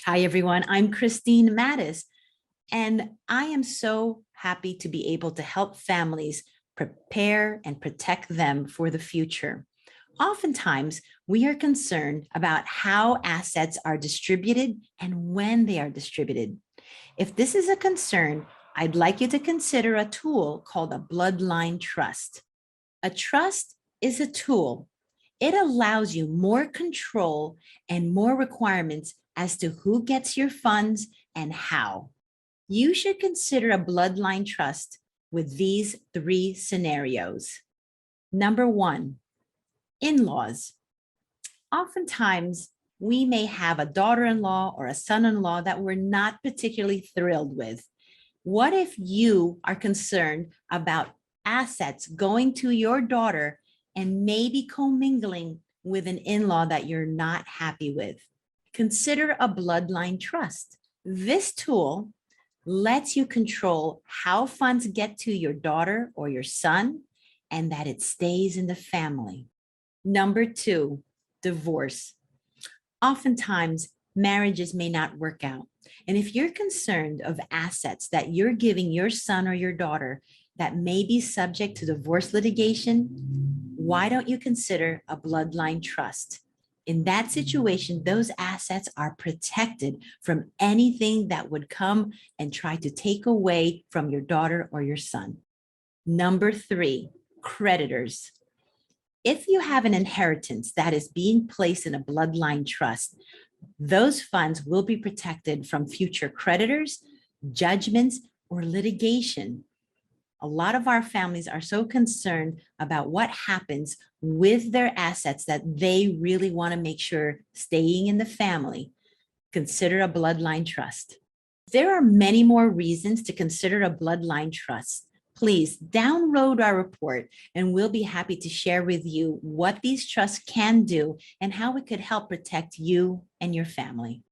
Hi, everyone. I'm Christine Matus, and I am so happy to be able to help families prepare and protect them for the future. Oftentimes, we are concerned about how assets are distributed and when they are distributed. If this is a concern, I'd like you to consider a tool called a Bloodline Trust. A trust is a tool. It allows you more control and more requirements as to who gets your funds and how. You should consider a bloodline trust with these three scenarios. Number one, in-laws. Oftentimes, we may have a daughter-in-law or a son-in-law that we're not particularly thrilled with. What if you are concerned about assets going to your daughter and maybe commingling with an in-law that you're not happy with? Consider a bloodline trust. This tool lets you control how funds get to your daughter or your son and that it stays in the family. Number two, divorce. Oftentimes, marriages may not work out. And if you're concerned of assets that you're giving your son or your daughter that may be subject to divorce litigation, why don't you consider a bloodline trust? In that situation, those assets are protected from anything that would come and try to take away from your daughter or your son. Number three, creditors. If you have an inheritance that is being placed in a bloodline trust, those funds will be protected from future creditors, judgments, or litigation. A lot of our families are so concerned about what happens with their assets that they really want to make sure staying in the family. Consider a bloodline trust. There are many more reasons to consider a bloodline trust. Please download our report and we'll be happy to share with you what these trusts can do and how it could help protect you and your family.